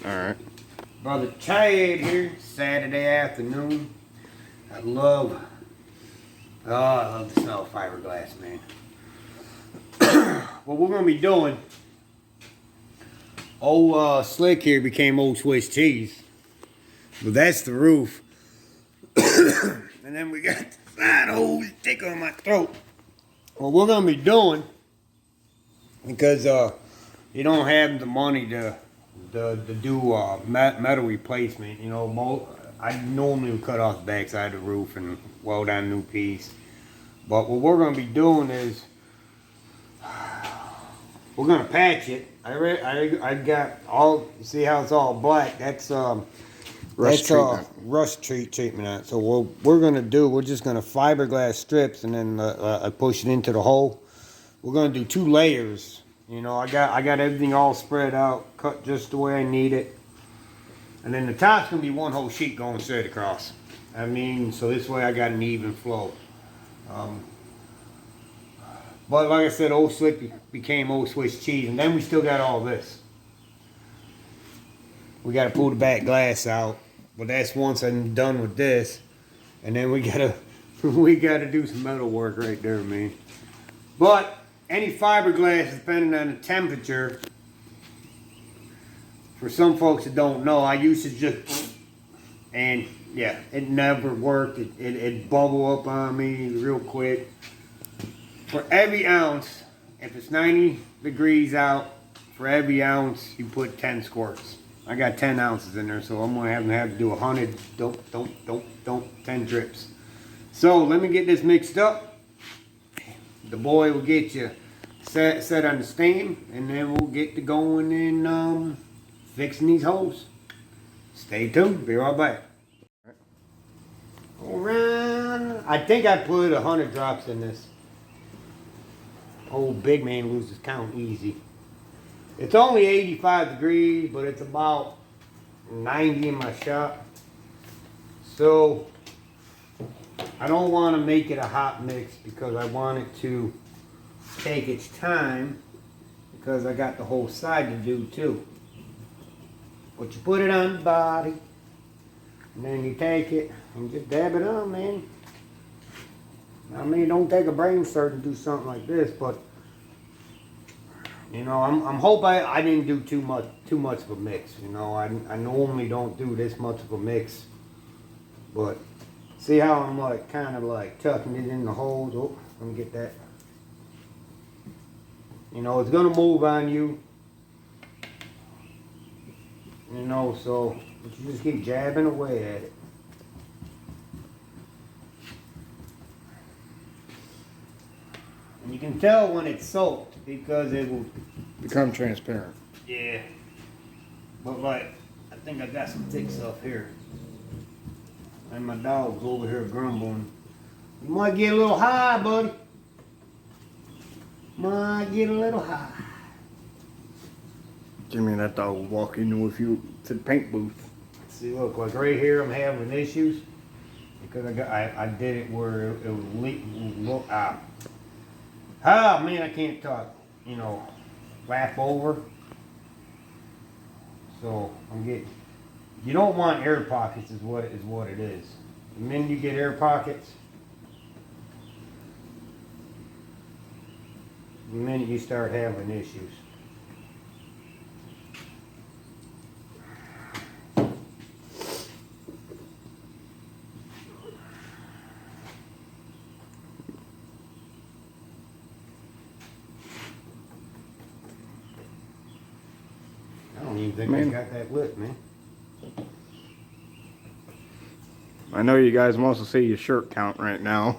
Alright. Brother Chad here, Saturday afternoon. I love the smell of fiberglass, man. What we're gonna be doing, old Slick here became old Swiss cheese. But that's the roof. And then we got the side hole stick on my throat. What we're gonna be doing, because you don't have the money to do metal replacement. You know, I normally would cut off the backside of the roof and weld down a new piece. But what we're going to be doing is we're going to patch it. I got all, see how it's all black? That's Rust treatment. Rust treatment on it. So what we're going to do, we're just going to fiberglass strips and then push it into the hole. We're going to do 2 layers. You know, I got everything all spread out, cut just the way I need it. And then the top's going to be one whole sheet going straight across. I mean, so this way I got an even flow. But like I said, old Slick became old Swiss cheese. And then we still got all this. We got to pull the back glass out. But that's once I'm done with this. And then we got to do some metal work right there, man. But any fiberglass, depending on the temperature, for some folks that don't know, I used to just, and yeah, it never worked. It bubble up on me real quick. For every ounce, if it's 90 degrees out, for every ounce, you put 10 squirts. I got 10 ounces in there, so I'm going to have to do 100, 10 drips. So let me get this mixed up. The boy will get you set on the stand, and then we'll get to going and fixing these holes. Stay tuned. Be right back. Around, I think I put 100 drops in this. Old big man loses count easy. It's only 85 degrees, but it's about 90 in my shop. So I don't want to make it a hot mix because I want it to take its time, because I got the whole side to do too. But you put it on the body, and then you take it and just dab it on, man. I mean, it don't take a brain surgeon to do something like this, but you know, I'm hoping I didn't do too much of a mix. You know, I normally don't do this much of a mix, but see how I'm like kind of like tucking it in the holes. Oh, let me get that. You know, it's gonna move on you. You know, so you just keep jabbing away at it. And you can tell when it's soaked because it will Become transparent. Yeah. But like, I think I got some thick stuff here. And my dog's over here grumbling. You might get a little high, buddy. Might get a little high. Jimmy and that dog will walk in with you to the paint booth. See, look, like right here I'm having issues because I did it where it was look out. Ah man, I can't talk. You know, lap over. So I'm getting. You don't want air pockets, is what it is. The minute you get air pockets, the minute you start having issues. I don't even think I got that lit, man. I know you guys wants to see your shirt count right now.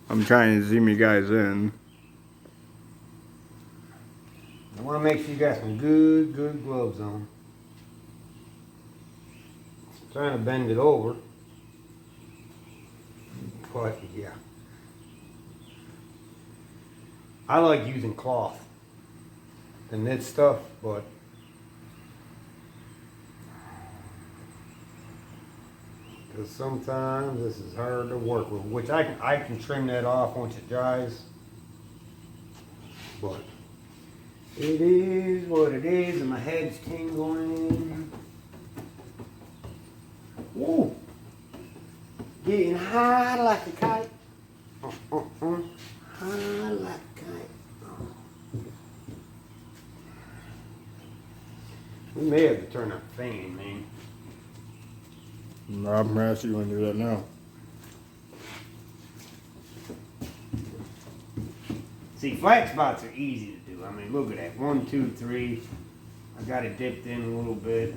I'm trying to zoom you guys in. I want to make sure you got some good gloves on. I'm trying to bend it over. But yeah. I like using cloth and knit stuff, but because sometimes this is hard to work with, which I can trim that off once it dries, but It is what it is, and my head's tingling. Woo! Getting high like a kite. High like a kite. We may have to turn up the fan, man. I'm gonna ask you when to do that now. See, flat spots are easy to do. I mean, look at that. 1, 2, 3. I got it dipped in a little bit.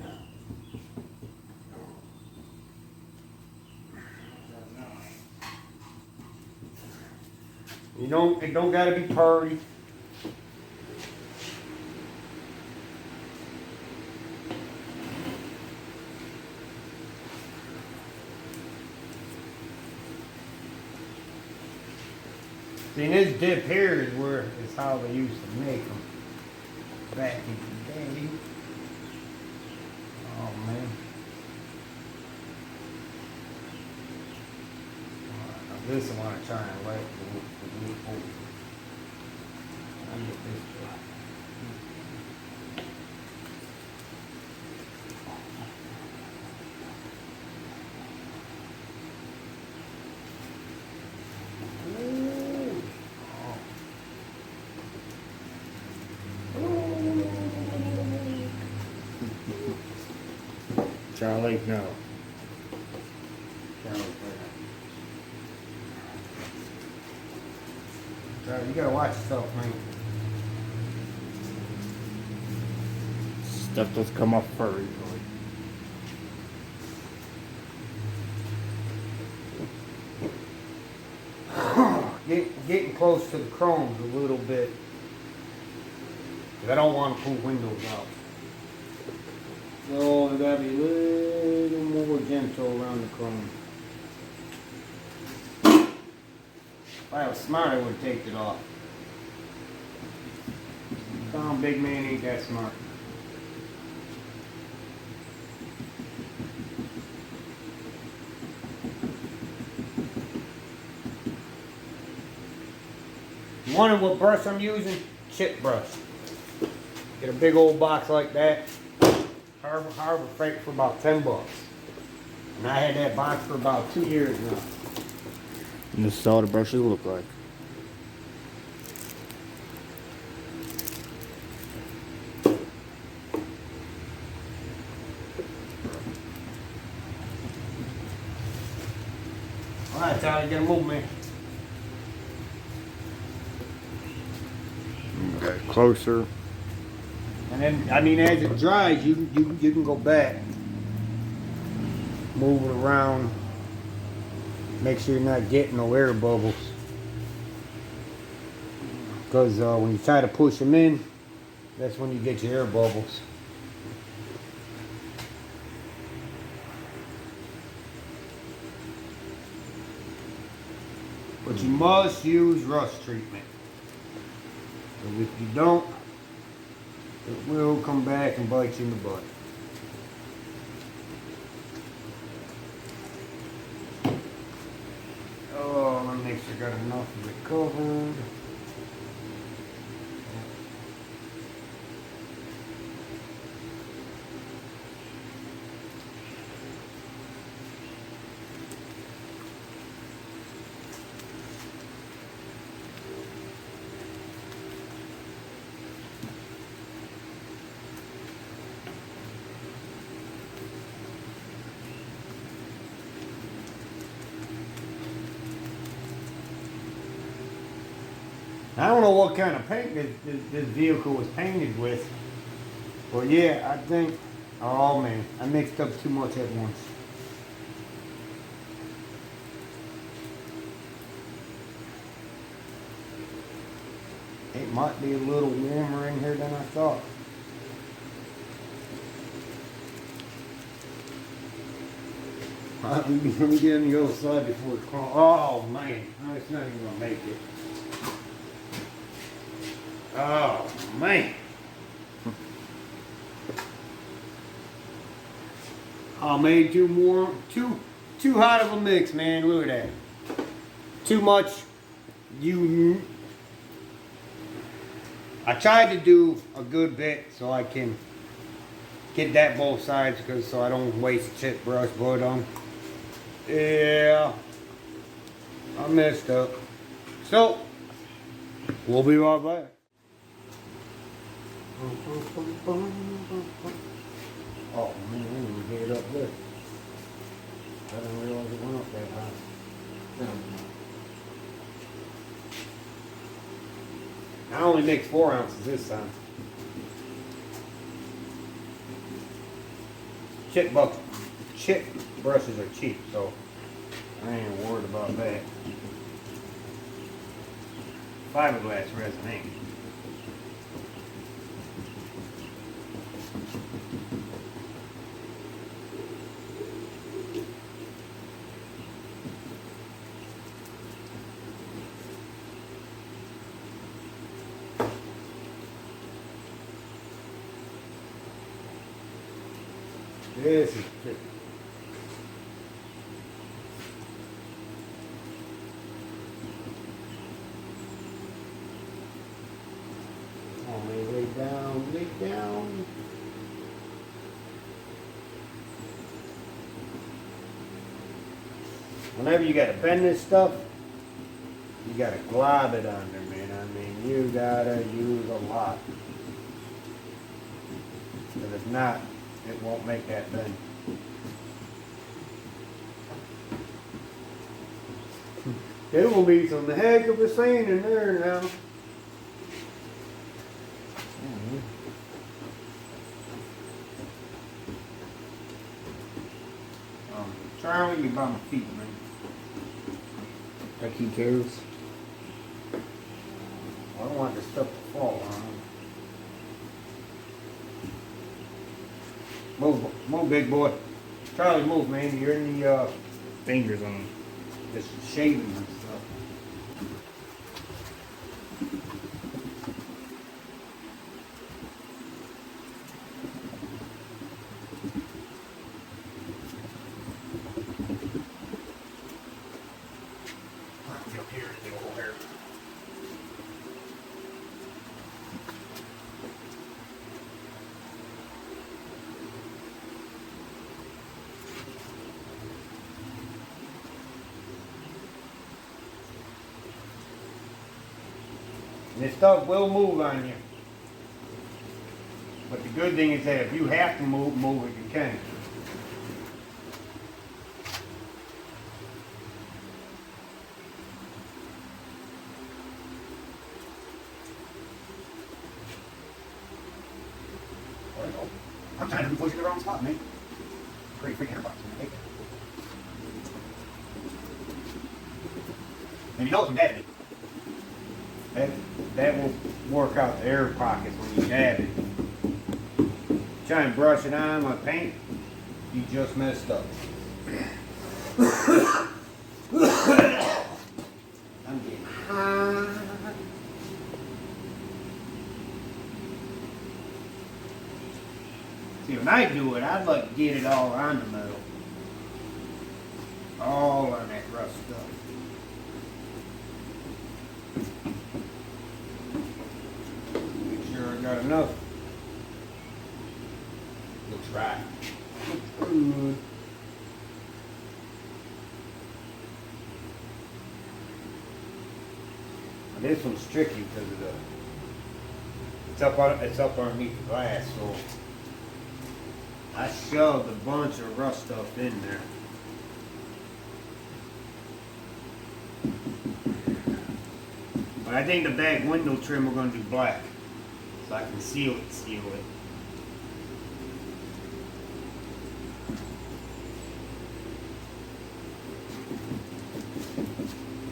It don't gotta be purty. See, this dip here is how they used to make them back in the day. Oh man. Alright, now this I want to try and let the wood over. I'll get this dry. Charlie, no. You gotta watch yourself, man. Stuff does come off fur easily. Getting close to the chromes a little bit. 'Cause I don't want to pull windows out. So I gotta be a little more gentle around the chrome. If I was smart, I would have taken it off. Tom, big man ain't that smart. You wonder what brush I'm using? Chip brush. Get a big old box like that. Harbor Freight for about $10. And I had that box for about 2 years now. And this is all the brushes look like. Alright, Tyler, get a move, man. Okay, closer. And then, I mean, as it dries, you can go back, move it around, make sure you're not getting no air bubbles. Because when you try to push them in, that's when you get your air bubbles. But you must use rust treatment. Because if you don't, it will come back and bite you in the butt. Oh, let me make sure I got enough of it covered. I don't know what kind of paint this vehicle was painted with. But yeah, I think, oh man, I mixed up too much at once. It might be a little warmer in here than I thought. Let me get on the other side before it crawls. Oh man, no, it's not even gonna make it. Oh man. I made too hot of a mix, man. Look at that. Too much. I tried to do a good bit so I can get that both sides, because so I don't waste chip brush, but yeah, I messed up. So we'll be right back. Oh man, we didn't get it up good. I didn't realize it went up that high. I only mixed 4 ounces this time. Chip brushes are cheap, so I ain't worried about that. Fiberglass resin ain't. This is tricky. Oh man, lay down, lay down. Whenever you gotta bend this stuff, you gotta glob it on there, man. I mean, you gotta use a lot. Because if not, it won't make that bend. There will be some heck of a scene in there now. Charlie, you by my feet, man. Like he cares. I don't want this stuff to fall on. Move, big boy. Charlie, move, man. You're in the Danger zone. just shaving and stuff. Get up here and get a whole hair. And this stuff will move on you. But the good thing is that if you have to move it, you can. I'm trying to be pushing the wrong spot, man. Great freaking airbox. And you know some dad. That will work out the air pockets when you dab it. Try and brush it on like paint, you just messed up. I'm getting hot. See, when I do it, I'd like to get it all on the metal. All on that rough stuff. Make sure I got enough. Looks right. Looks good. This one's tricky because of the it's up underneath the glass, so I shoved a bunch of rough stuff in there. But I think the back window trim we're gonna do black, so I can seal it.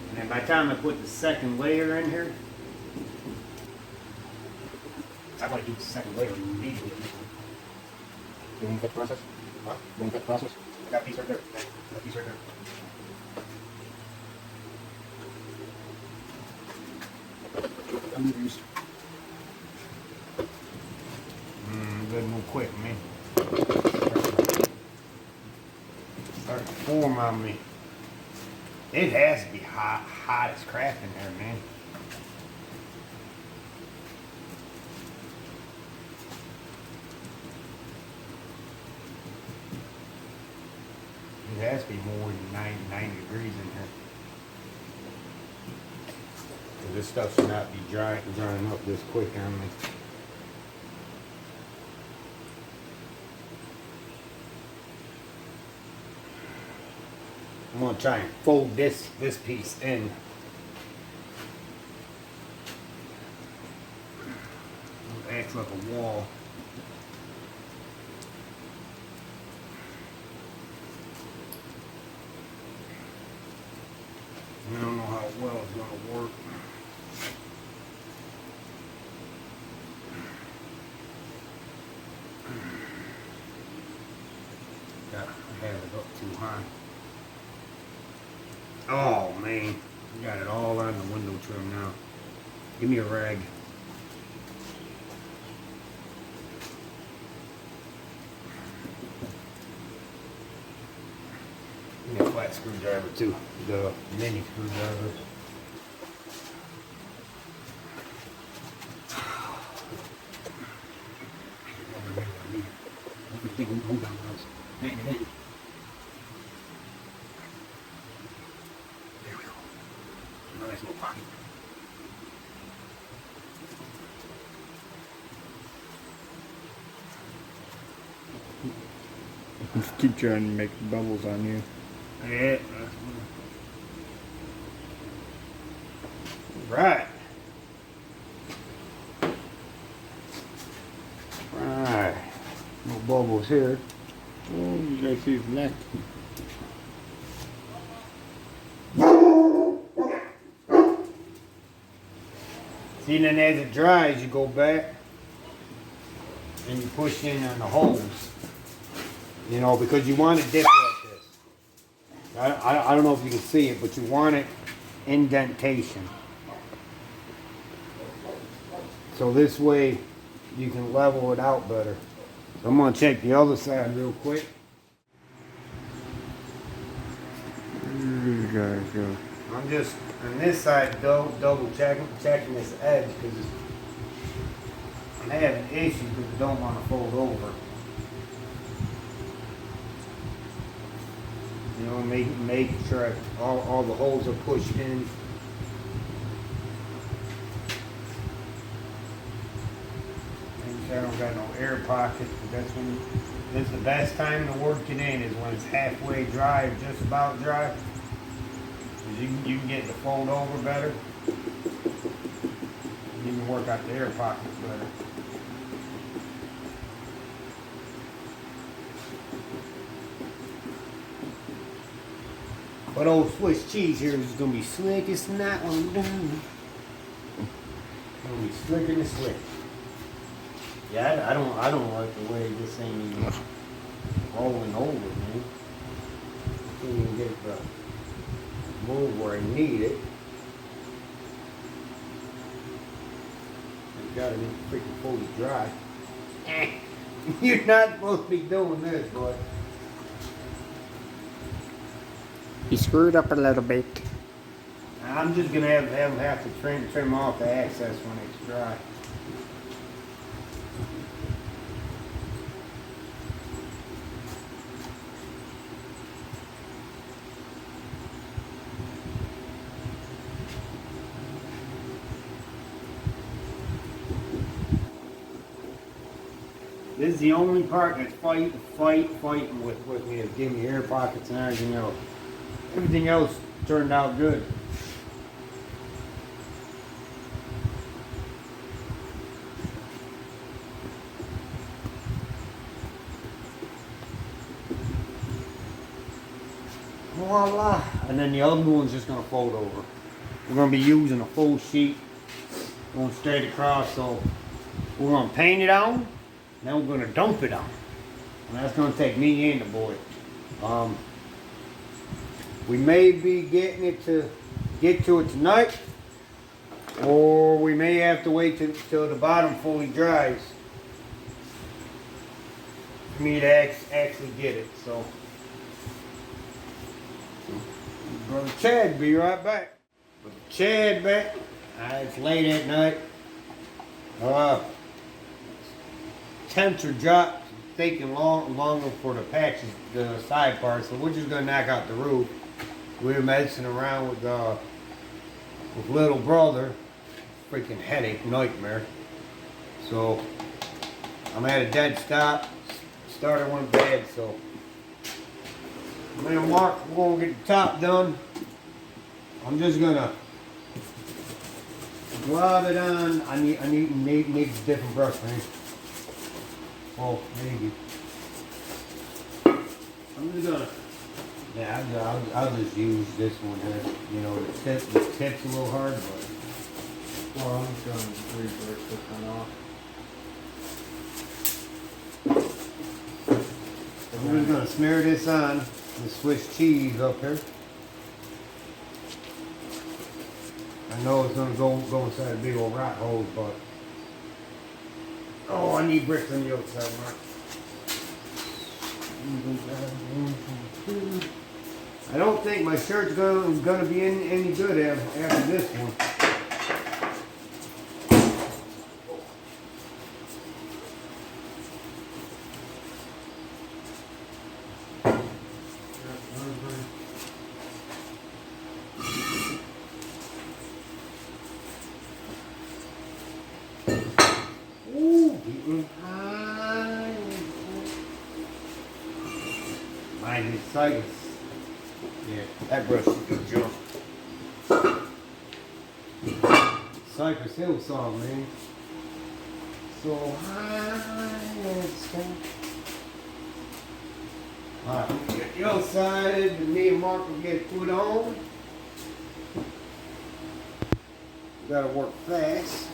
And then by the time I put the second layer in here, I want to do the second layer immediately. You want to cut the process? Huh? You want to cut the process? I got a piece right there. Got a piece right there. I'm used. good move quick, man. Start to form on me. It has to be hot as crap in there, man. has to be more than 90 degrees in here. So this stuff should not be drying up this quick on me. I'm gonna try and fold this piece in. Act like a wall. I don't know how well it's gonna work. I have it up too high. Oh man, you got it all on the window trim now. Give me a rag. Give me a flat screwdriver too, the mini screwdriver. Nice little pocket. Just keep trying to make bubbles on you. Yeah. Right. Right. No bubbles here. Oh, you guys see his neck. See, then as it dries, you go back and you push in on the holes. You know, because you want it dipped like this. I don't know if you can see it, but you want it indentation. So this way you can level it out better. So I'm going to check the other side real quick. These guys go. I'm just on this side double checking this edge because I'm having issues because I don't want to fold over. You know, making sure all the holes are pushed in. Make sure I don't got no air pockets, but that's the best time to work it in is when it's halfway dry or just about dry. 'Cause you can get the fold over better. You can work out the air pockets better. But old Swiss cheese here is gonna be slick as snot when I'm done. Gonna be slicker than slick. Yeah, I don't like the way this ain't even rolling over, man. I can't even get the move where I need it. I gotta be freaking fully dry. You're not supposed to be doing this, boy. You screwed up a little bit. I'm just gonna have to trim off the excess when it's dry. This is the only part that's fighting with me is giving me air pockets and everything else. Everything else turned out good. Voila! And then the other one's just gonna fold over. We're gonna be using a full sheet, going straight across. So we're gonna paint it on, then we're gonna dump it on, and that's gonna take me and the boy. We may be get to it tonight, or we may have to wait till the bottom fully dries for me to actually get it. So, Brother Chad, be right back. Brother Chad back. It's late at night. Temps are dropped taking longer for the patches, the side parts, so we're just gonna knock out the roof. We were messing around with little brother, freaking headache, nightmare. So I'm at a dead stop. Starter went bad, so me and Mark, we're gonna get the top done. I'm just gonna glove it on. I need a different brush, man. Oh, maybe. I'm just gonna. Yeah, I'll just use this one here. You know, the tip's a little hard, but. Well, I'm just gonna reverse this one off. I'm just gonna smear this on the Swiss cheese up here. I know it's gonna go inside a big old rat hole, but oh, I need bricks on the outside, Mark. I don't think my shirt's gonna be any good after this one. Mine is Cypress. Yeah, that brush is good jump. Cypress Hill song, man. So high and stuff. Alright, get the outside, and me and Mark will get put on. We gotta work fast.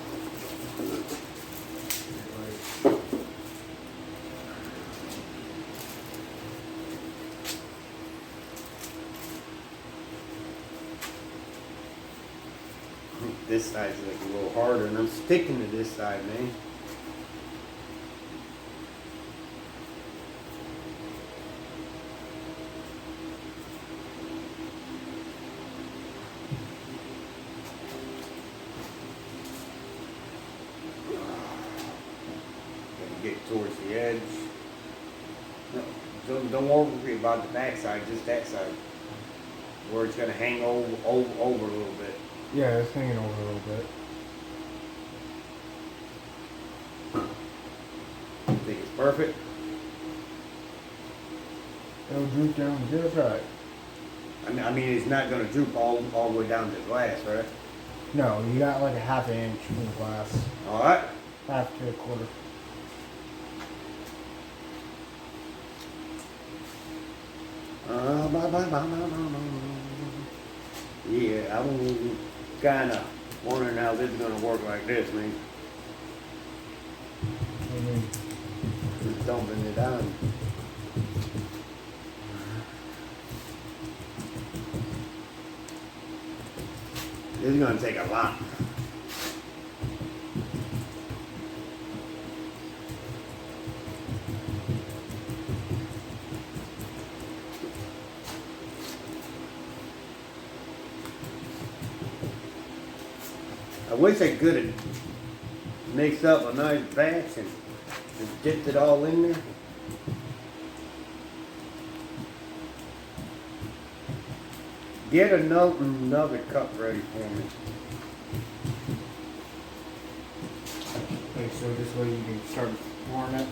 This side's like a little harder, and I'm sticking to this side, man. Gotta get towards the edge. No, don't worry about the back side, just that side, where it's gonna hang over a little bit. Yeah, it's hanging over a little bit. I think it's perfect. It'll droop down just right. I mean, it's not gonna droop all the way down to the glass, right? No, you got like a ½ inch from the glass. All right. Half to a quarter. Yeah, I'm kind of wondering how this is gonna work like this, man. Just dumping it down. This is gonna take a lot. I wish I could have mixed up a nice batch and just dipped it all in there. Get another cup ready for me. Okay, so this way you can start pouring it.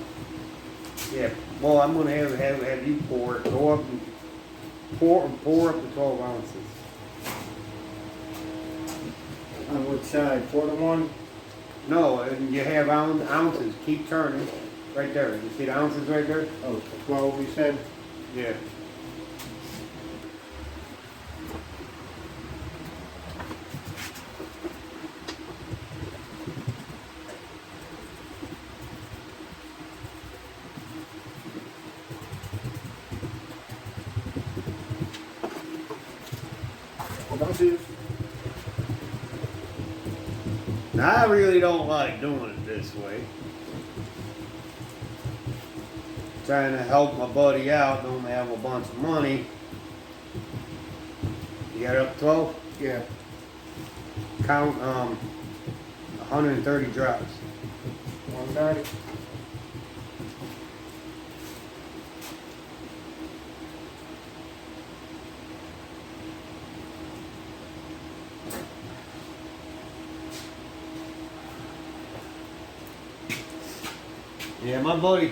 Yeah, well, I'm gonna have you pour it. Go up and pour up the 12 ounces. On which side? 4 to 1? No, and you have ounces. Keep turning. Right there. You see the ounces right there? Oh, 12 you said? Yeah. Ounces. Now, I really don't like doing it this way. Trying to help my buddy out, don't have a bunch of money. You got it up to 12? Yeah. Count 130 drops. 190. Yeah, my buddy,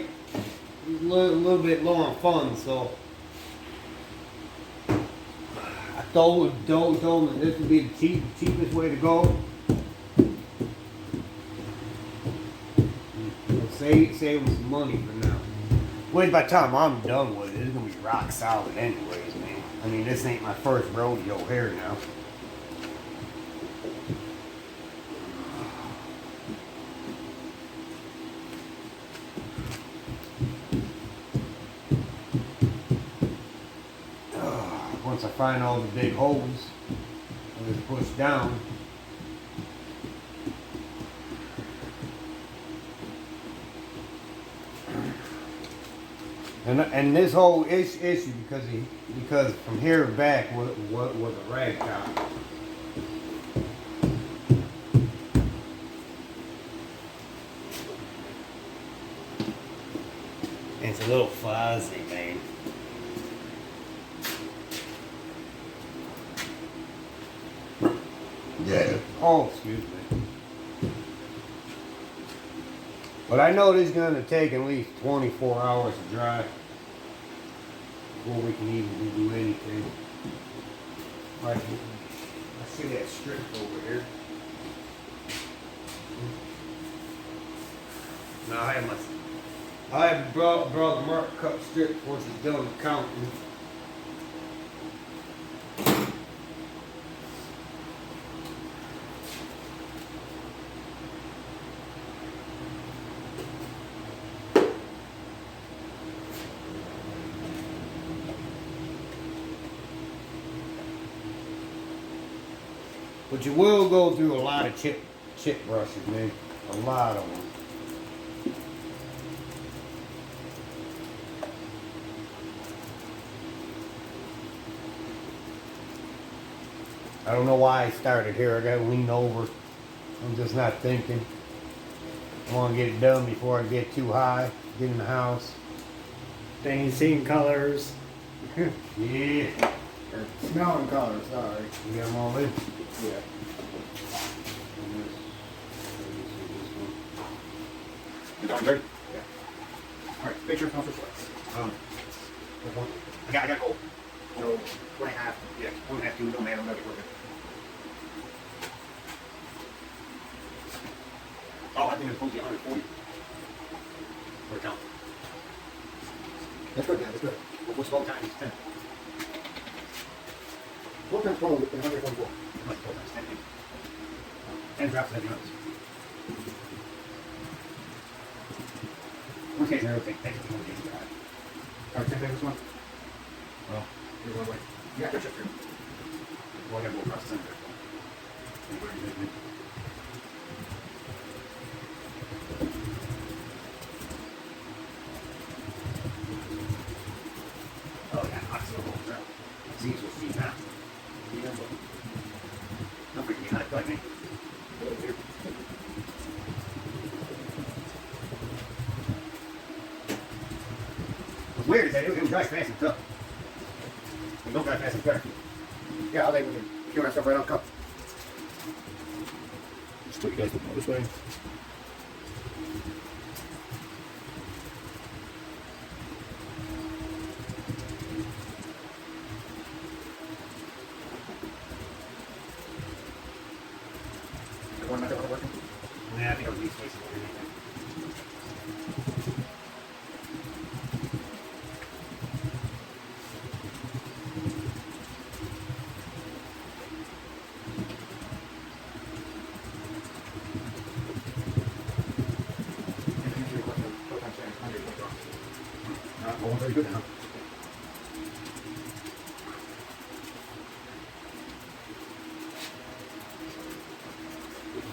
he's a little bit low on funds, so I told him that this would be the cheapest way to go. Save him some money for now. Wait, by the time I'm done with it, it's gonna be rock solid anyways, man. I mean, this ain't my first rodeo here now. Once I find all the big holes, I'm gonna push down. And this whole issue because from here back was a rag top. It's a little fuzzy, man. Yeah. Oh, excuse me. But I know this is going to take at least 24 hours to dry before we can even do anything. Right. I see that strip over here. Now I have brother Mark cut strip once he's done counting. But you will go through a lot of chip brushes, man. A lot of them. I don't know why I started here. I gotta lean over. I'm just not thinking. I want to get it done before I get too high. Get in the house. They ain't seeing colors. Yeah. Or smelling colors, sorry. You got them all in? Yeah. You done dirty? Yeah. Alright, picture comes for sweats. I gotta go. So, 1.5, yeah, 1.5, 2, don't matter, I'm gonna be working. Oh, I think it's supposed to be 140. For a count. That's good, yeah, that's good. What's 12 times 10? 12 times 12 is 144. Like 12 times 10. 10 drops 70 ounces. One case, another thing. Thank you. Alright, 10 this one? Well, here's one way. You got your chip here. Well, I gotta go across the center. Oh, yeah, I still hold it out. See, so see now. Don't freak me out, like me. What's weird is that it dries fast and tough. It don't dry fast and better. Yeah, I think we can peel that stuff right on cup. Just put you guys looking this way. Yeah, I think I was least wasting anything. Oh, very good now.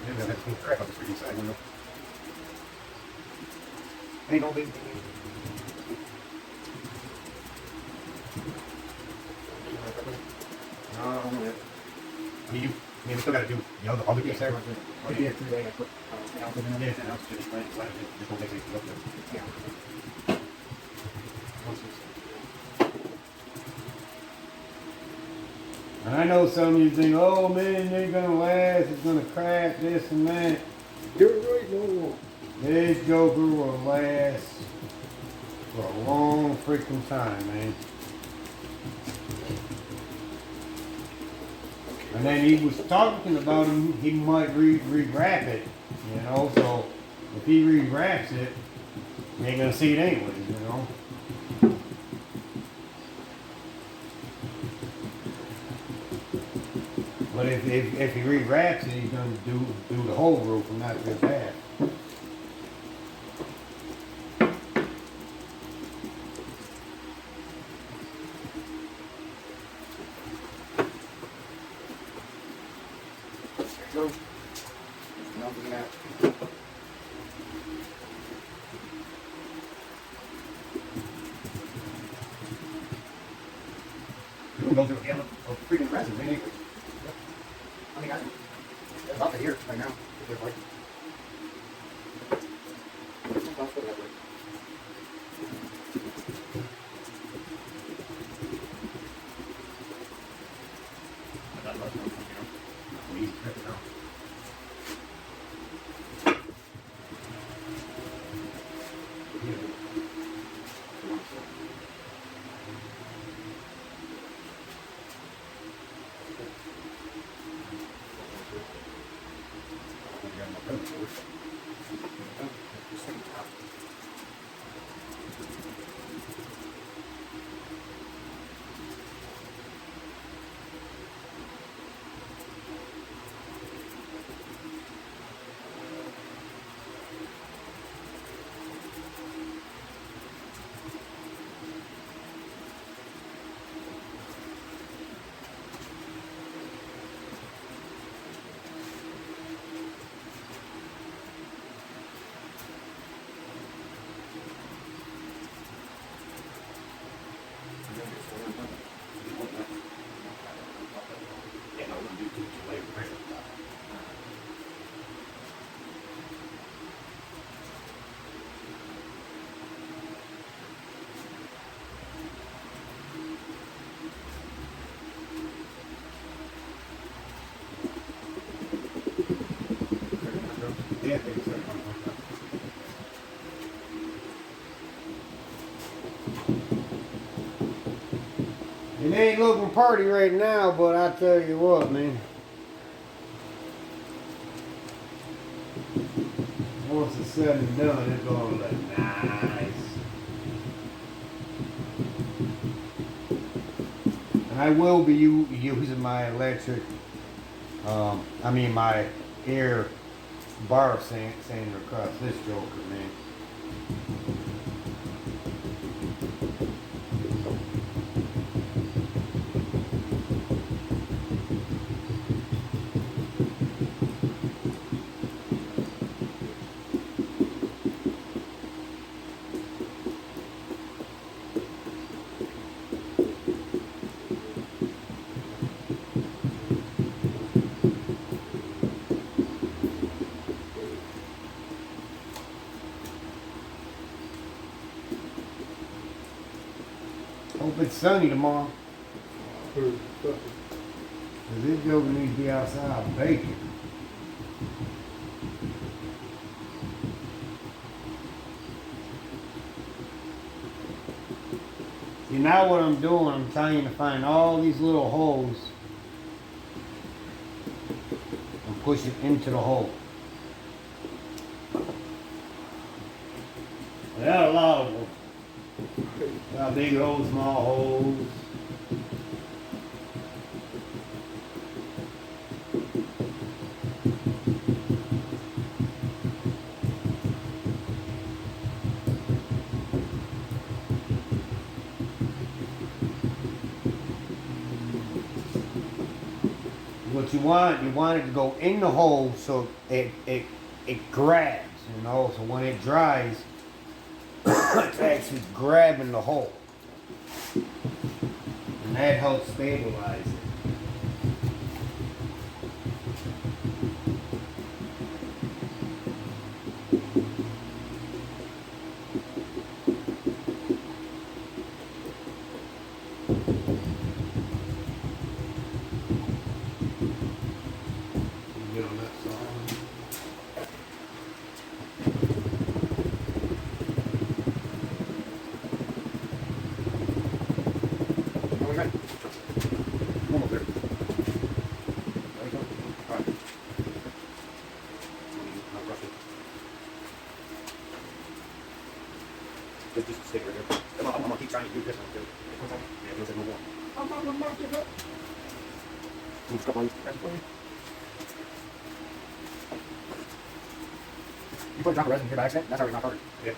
Maybe I'll have to crack on this freaking side, I don't know. Ain't no big thing. No, I don't know yet. I mean, we still gotta do the other piece there. Oh, yeah, 3 days I put an ounce in there. Yeah, 10 ounces to this right. So I just don't take anything up there. Yeah. And I know some of you think, oh man, they're gonna last, it's gonna crack, this and that. You're right, no. This joker will last for a long freaking time, man. And then he was talking about he might rewrap it, you know, so if he rewraps it, you ain't gonna see it anyways, you know. But if he rewraps it, he's gonna do the whole roof and not just half. There you go. Nothing that. We can go through a gallon of freaking resin, man. I mean, it's up to here right now. If there's like. Sometimes put it that way. That rust, you know, easy to rip it out. Yeah, it ain't looking pretty right now, but I tell you what, man. Once it's said and done, it's gonna look nice. And I will be using my electric, my air bar sander across this joker, man. Hope it's sunny tomorrow. Cause this joker needs to be outside baking. See, now what I'm doing, I'm trying to find all these little holes and push it into the hole. There are a lot of them. Got big holes, small holes. What you want it to go in the hole so it grabs, you know, so when it dries, it's actually grabbing the hole. And that helps stabilize it. Get on that side. Just stick right there. I'm gonna keep trying to do this one too. Yeah, there's no more. I'm not gonna mark it up. Can you stop on this for me? You put a drop of resin here by accident? That's already not covered. Yeah.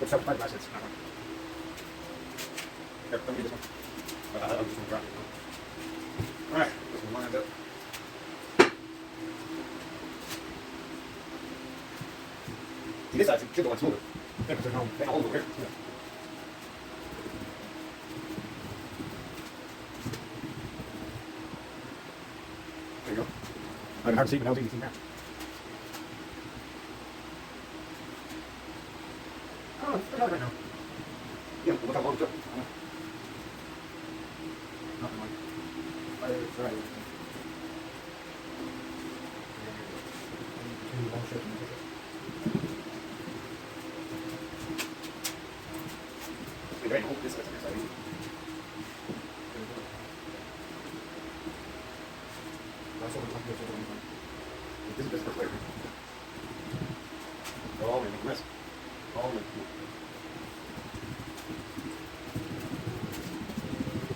But so fiberglass, it's not one. Here, let me do this one. I'm just gonna drop it. Alright, this one lined up. See, this side should go on smoother. Yeah, because there's no holes over here. Yeah. There you go. I didn't hard to see, but that was easy to see now. Oh, it's pretty hard right now. Yeah, look how long it took. Nothing like. It's right. Two long strips and take it. Wait, right, hold this on your side. This is just for flavor. Oh, and mess. Oh, and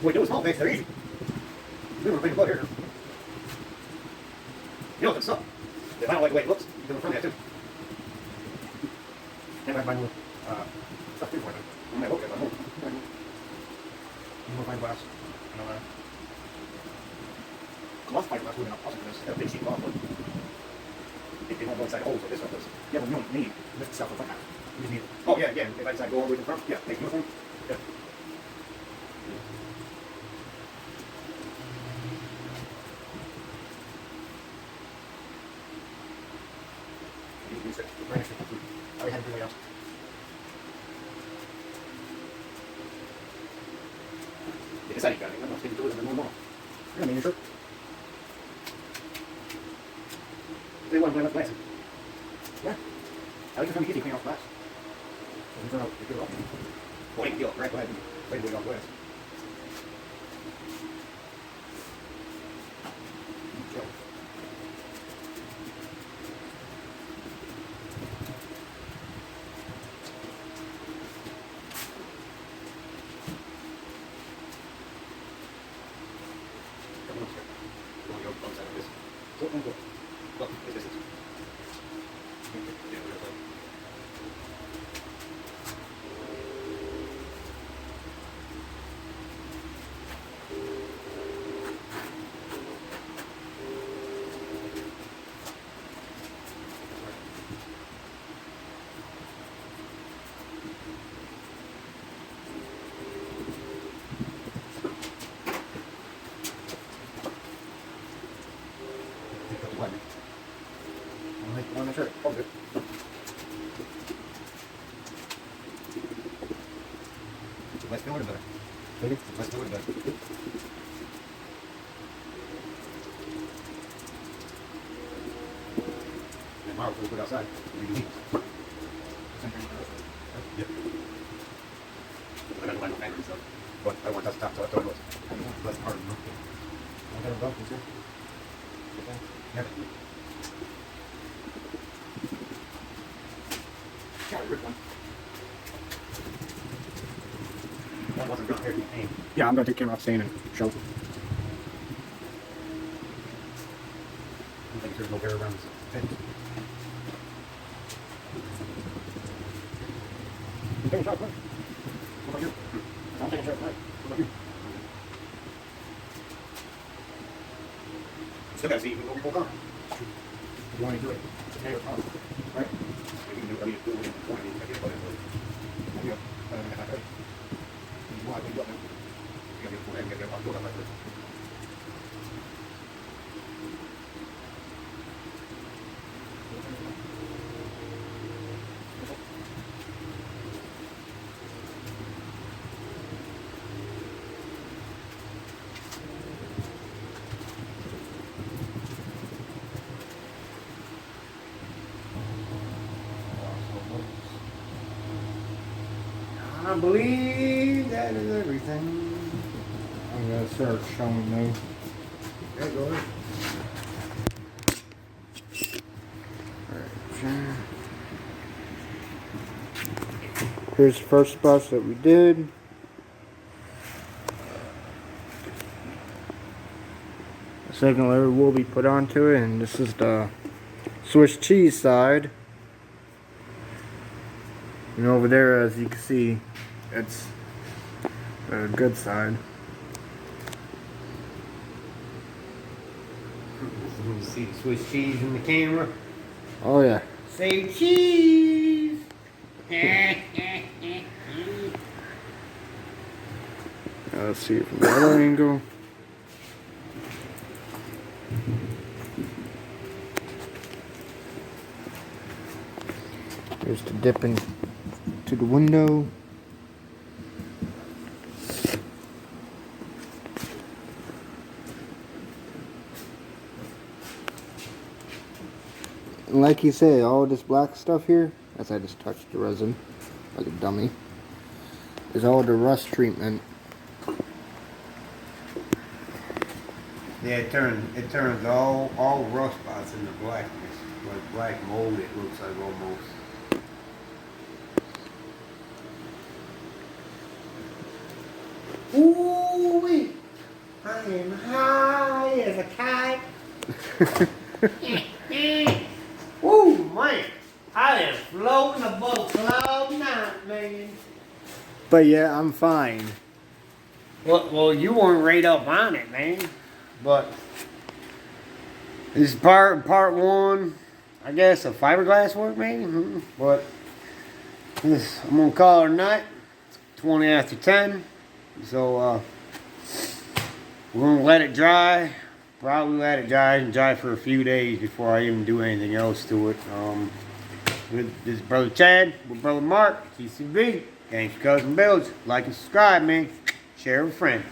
wait, those small things, they're easy. We were playing blood here. You know what's up? If I don't like the way it looks, you can from that too. And I find more stuff too for them. I'm like, okay, I'm home. You want to find glass? I know that. Lots of fiberglass would have been awesome for this. They have a big sheet of but it won't go inside holes like this stuff does. Yeah, but you don't need this stuff like that. You just need it. Oh, yeah, yeah. If I decide to go all the way to the front, yeah, make uniform. Yeah. Right next to the food. I already had it laid out. Yeah, this side you got it. I'm not saying do it in the normal. You're gonna mean your shirt. They want to blame us glass. Yeah. I like to come easy clean off glass. So we turn out to get it off. Well, you can deal it. Right, go ahead and play the way off glass. Chill. Come on upstairs. You want to go outside of this. Go and go. Look, this is. Yeah, we're going on the shirt. All good. Less feel better. Maybe less feel better. And tomorrow we'll put it outside. We can eat. Yep. I got to buy no fan and stuff, but I want that top, so that's what it was. I don't want less hard. I got a bump, too. Yeah. Yeah, rip one. That wasn't good here in the pain. Yeah, I'm going to take camera off stain and show. I don't think there's no hair around this fence. You take a shot, quick. What about you? I'm taking a shot, quick. What about you? Still got to see if we can go before car. You want to do it? Okay, or not? Right? You can do it. I mean, do it in the morning. I get it, but it's like, there you go. I don't have that ready. You want to do it now? You got to get it before I get it. I'll do it on my first. I believe that is everything. I'm gonna start showing now. Yeah, go ahead. Alright, Here's the first spots that we did. The second layer will be put onto it, and this is the Swiss cheese side. And over there, as you can see, it's the good side. You see the Swiss cheese in the camera? Oh yeah. Say cheese! Let's see it from the other angle. Here's the dip into the window. And like you say, all this black stuff here, as I just touched the resin like a dummy, is all the rust treatment. Yeah, it turns all rust spots into blackness. Like black mold, it looks like almost. Ooh-wee! I am high as a kite. Ooh, man! I am floating above cloud nine, man. But yeah, I'm fine. Well, you weren't right up on it, man. But this is part one, I guess, of fiberglass work, maybe. But I'm gonna call it a night. 20 after 10. So we're gonna let it dry. Probably let it dry for a few days before I even do anything else to it. This is Brother Chad with Brother Mark, G.C.B. Thanks for Cousin Builds. Like and subscribe, man. Share with a friend.